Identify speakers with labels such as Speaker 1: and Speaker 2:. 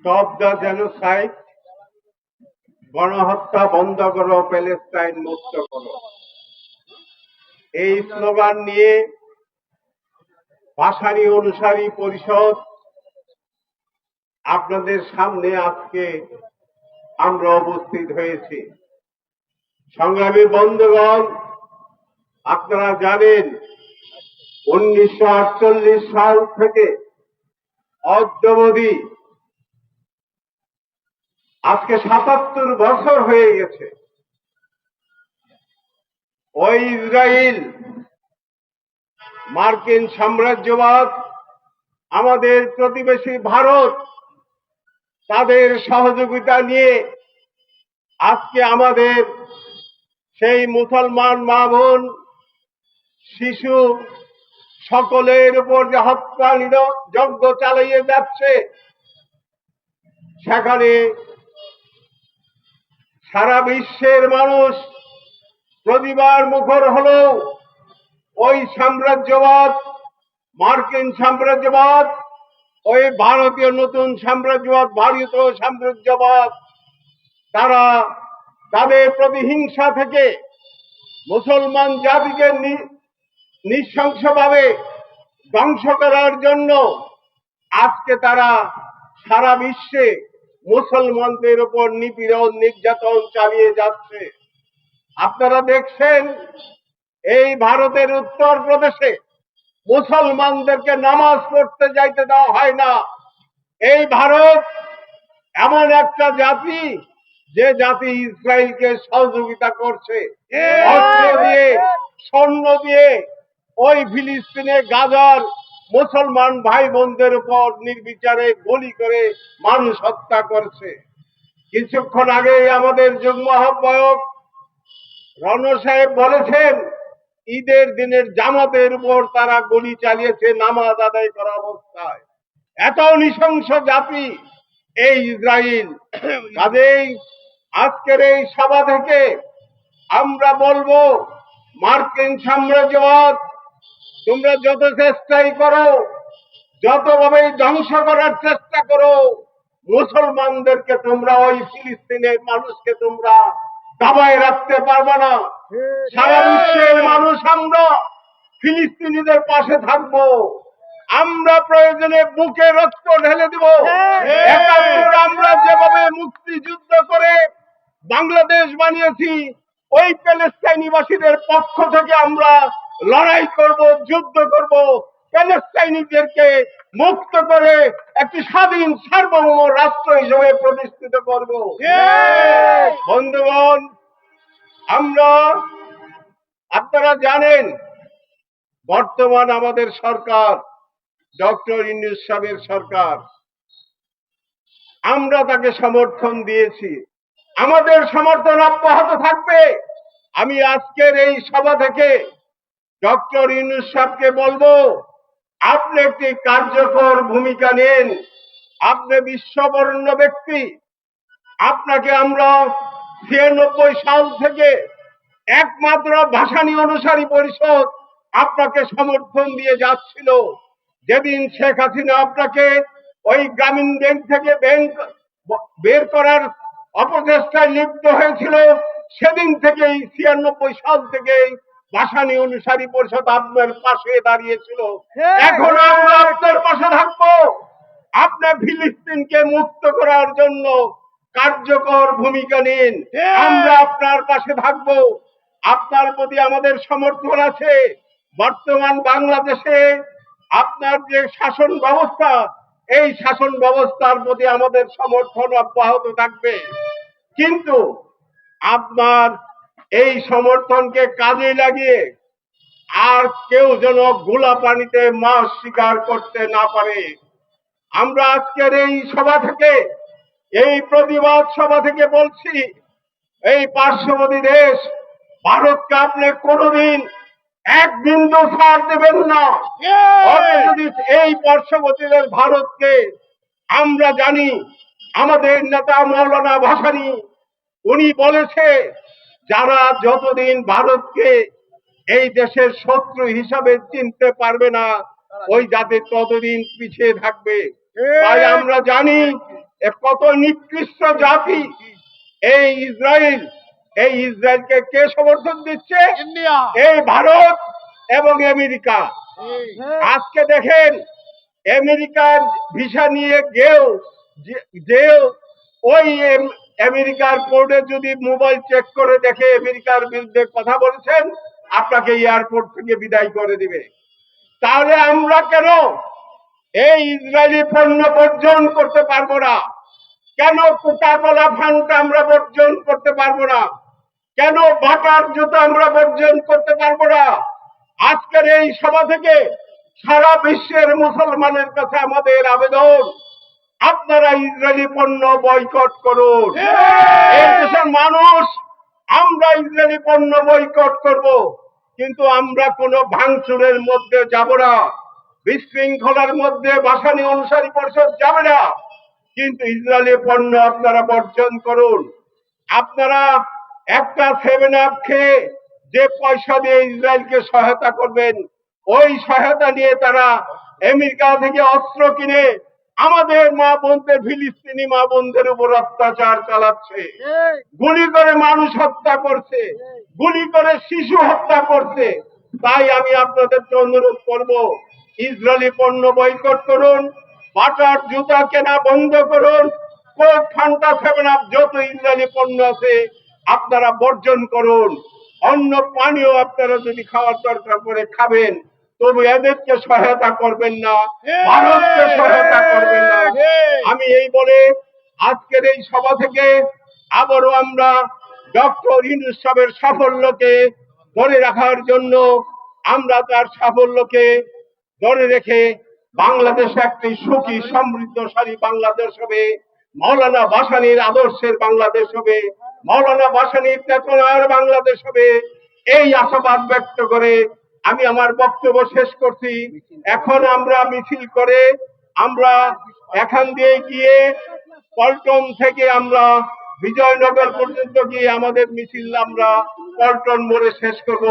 Speaker 1: Stop the genocide, গণহত্যা বন্ধ করো, প্যালেস্টাইন মুক্ত করো, এই স্লোগান নিয়ে ভাসানী অনুসারী পরিষদ আপনাদের সামনে আজকে আমরা উপস্থিত হয়েছি। সংগ্রামী বন্ধুগণ, আপনারা জানেন 1948 সাল থেকে অদ্যাবধি আজকে 77 বছর হয়ে গেছে। ওই ইসরায়েল, মার্কিন সাম্রাজ্যবাদ, আমাদের প্রতিবেশী ভারত, তাদের সহযোগিতা নিয়ে আজকে আমাদের সেই মুসলমান মা বোন, শিশু সকলের উপর যে হত্যা যজ্ঞ চালিয়ে যাচ্ছে, সেখানে সারা বিশ্বের মানুষ প্রতিবার মুখর হলেও ওই সাম্রাজ্যবাদ, মার্কিন সাম্রাজ্যবাদ, ওই ভারতীয় নতুন সাম্রাজ্যবাদ, ভারতীয় সাম্রাজ্যবাদ, তারা তাদের প্রতিহিংসা থেকে মুসলমান জাতিকে নৃশংসভাবে ধ্বংস করার জন্য আজকে তারা সারা বিশ্বে মুসলমানদের উপর নিপীড়ন নির্যাতন চালিয়ে যাচ্ছে। আপনারা দেখছেন এই ভারতের উত্তর প্রদেশে মুসলমানদেরকে নামাজ পড়তে যাইতে দেওয়া হয় না। এই ভারত এমন একটা জাতি যে জাতি ইসরায়েলকে সহযোগিতা করছে, অস্ত্র দিয়ে, স্বর্ণ দিয়ে ওই ফিলিস্তিনে গাজার মুসলমান ভাই বোনদের উপর নির্বিচারে গুলি করে মানুষ হত্যা করছে। কিছুক্ষণ আগে আমাদের যুগ্ম আহ্বায়ক রণ সাহেব বলেছেন, ঈদের দিনের জামাতের উপর তারা গুলি চালিয়েছে নামাজ আদায় করা অবস্থায়। এত নৃশংস জাতি এই ইসরায়েল। কাজেই আজকের এই সভা থেকে আমরা বলবো, মার্কিন সাম্রাজ্যবাদ, তোমরা যত চেষ্টাই করো, যতভাবেই ধ্বংস করার চেষ্টা করো, মুসলমানদেরকে তোমরা ওই ফিলিস্তিনের মানুষকে তোমরা দাবায় রাখতে পারবে না। সারা বিশ্বের মানুষ আমরা ফিলিস্তিনিদের পাশে থাকবো। আমরা প্রয়োজনে বুকে রক্ত ঢেলে দেব। আমরা যেভাবে মুক্তিযুদ্ধ করে বাংলাদেশ বানিয়েছি, ওই প্যালেস্টাইনিবাসীদের পক্ষ থেকে আমরা লড়াই করব, যুদ্ধ করব, প্যালেস্টাইনিদেরকে মুক্ত করে একটি স্বাধীন সার্বভৌম রাষ্ট্র হিসেবে প্রতিষ্ঠিত করব। বন্ধুগণ, আপনারা জানেন বর্তমান আমাদের সরকার ডক্টর ইউনূস সাহেবের সরকার, আমরা তাকে সমর্থন দিয়েছি, আমাদের সমর্থন অব্যাহত থাকবে। আমি আজকের এই সভা থেকে ডক্টর ইউনূস সাহেবকে বলবো, আপনি একটি কার্যকর ভূমিকা নেন। আপনি বিশ্ববরেণ্য ব্যক্তি, আপনাকে আমরা 96 সাল থেকে একমাত্র ভাসানী অনুসারী পরিষদ আপনাকে সমর্থন দিয়ে যাচ্ছিল। যেদিন শেখ হাসিনা আপনাকে ওই গ্রামীণ ব্যাংক থেকে বের করার অপচেষ্টায় লিপ্ত হয়েছিল, সেদিন থেকেই 96 সাল থেকেই ভাসানী অনুসারী পরিষদ আপনার পাশে দাঁড়িয়েছিল। এখন আমরা আপনার পাশে থাকবো। আপনি ফিলিস্তিনকে মুক্ত করার জন্য কার্যকর ভূমিকা নিন, আমরা আপনার পাশে থাকবো। আপনার প্রতি আমাদের সমর্থন আছে। বর্তমান বাংলাদেশে আপনার যে শাসন ব্যবস্থা, এই শাসন ব্যবস্থার প্রতি আমাদের সমর্থন অব্যাহত থাকবে। কিন্তু আপনার এই সমর্থনকে কাজে লাগিয়ে আর কেউ যেন গোলা পানিতে মাছ শিকার করতে না পারে। আমরা আজকের এই সভা থেকে, এই প্রতিবাদ সভা থেকে বলছি, এই পার্শ্ববর্তী দেশ ভারতকে আপনি কোনোদিন এক বিন্দু ছাড় দেবেন না। যদি এই পার্শ্ববর্তী দেশ ভারতকে, আমরা জানি আমাদের নেতা মৌলানা ভাসানী উনি বলেছে, যারা যতদিন ভারতকে এই দেশের শত্রু হিসাবে চিনতে পারবে না, ওই জাতি ততদিন পিছিয়ে থাকবে। তাই আমরা জানি এ কত নিকৃষ্ট জাতি এই ইসরায়েল। এই ইসরায়েলকে কে সমর্থন দিচ্ছে?
Speaker 2: ইন্ডিয়া।
Speaker 1: এই ভারত এবং আমেরিকা। আজকে দেখেন আমেরিকার ভিসা নিয়ে যেও ওই আমেরিকার কোর্টে যদি মোবাইল চেক করে দেখে আমেরিকার বিরুদ্ধে কথা বলেছেন, আপনাকে এয়ারপোর্ট থেকে বিদায় করে দিবে। তাহলে আমরা কেন এই ইসরায়েলি পণ্য বর্জন করতে পারবো না? কেন কোকা-কোলা ফান্টা আমরা বর্জন করতে পারবো না? কেন বাটার জুতো আমরা বর্জন করতে পারবো না? আজকের এই সভা থেকে সারা বিশ্বের মুসলমানের কাছে আমাদের আবেদন, আপনারা ইসরায়েলি পণ্য বয়কট করুন। এই দেশের মানুষ আমরা ইসরায়েলি পণ্য বয়কট করব, কিন্তু আমরা কোনো ভাঙচুরের মধ্যে যাব না, বিশৃঙ্খলার মধ্যে ভাসানী অনুসারী পরিষদ যাবে না। কিন্তু ইসরায়েলি পণ্য আপনারা বর্জন করুন। আপনারা একটা 7 আপ খেয়ে যে পয়সা দিয়ে ইসরায়েলকে সহায়তা করবেন, ওই সহায়তা নিয়ে তারা আমেরিকা থেকে অস্ত্র কিনে আমাদের মা বোনদের, ফিলিস্তিনি মা বোনদের উপর অত্যাচার চালাচ্ছে, গুলি করে মানুষ হত্যা করছে, গুলি করে শিশু হত্যা করছে। তাই আমি আপনাদেরকে অনুরোধ করব, ইসরায়েলি পণ্য বয়কট করুন, বাটার জুতা কেনা বন্ধ করুন, কোক, ফান্টা, 7 আপ যত ইসরায়েলি পণ্য আছে আপনারা বর্জন করুন। অন্য পানীয় আপনারা যদি খাওয়ার দরকার পড়ে খাবেন, তবু এদেরকে সহায়তা করবেন না, ভারতকে সহায়তা করবেন না। আমি এই বলে আজকের এই সভা থেকে আবারও আমরা ডক্টর ইউনূস সাহেবের সাফল্যকে ধরে রাখার জন্য, আমরা তার সাফল্যকে ধরে রেখে বাংলাদেশ একটি সুখী সমৃদ্ধশালী বাংলাদেশ হবে, মৌলানা ভাসানীর আদর্শের বাংলাদেশ হবে, মৌলানা ভাসানীর চেতনার বাংলাদেশ হবে, এই আশাবাদ ব্যক্ত করে আমি আমার বক্তব্য শেষ করছি। এখন আমরা মিছিল করে আমরা এখান দিয়ে গিয়ে পল্টন থেকে আমরা বিজয়নগর পর্যন্ত গিয়ে আমাদের মিছিল আমরা পল্টন মোড়ে শেষ করব।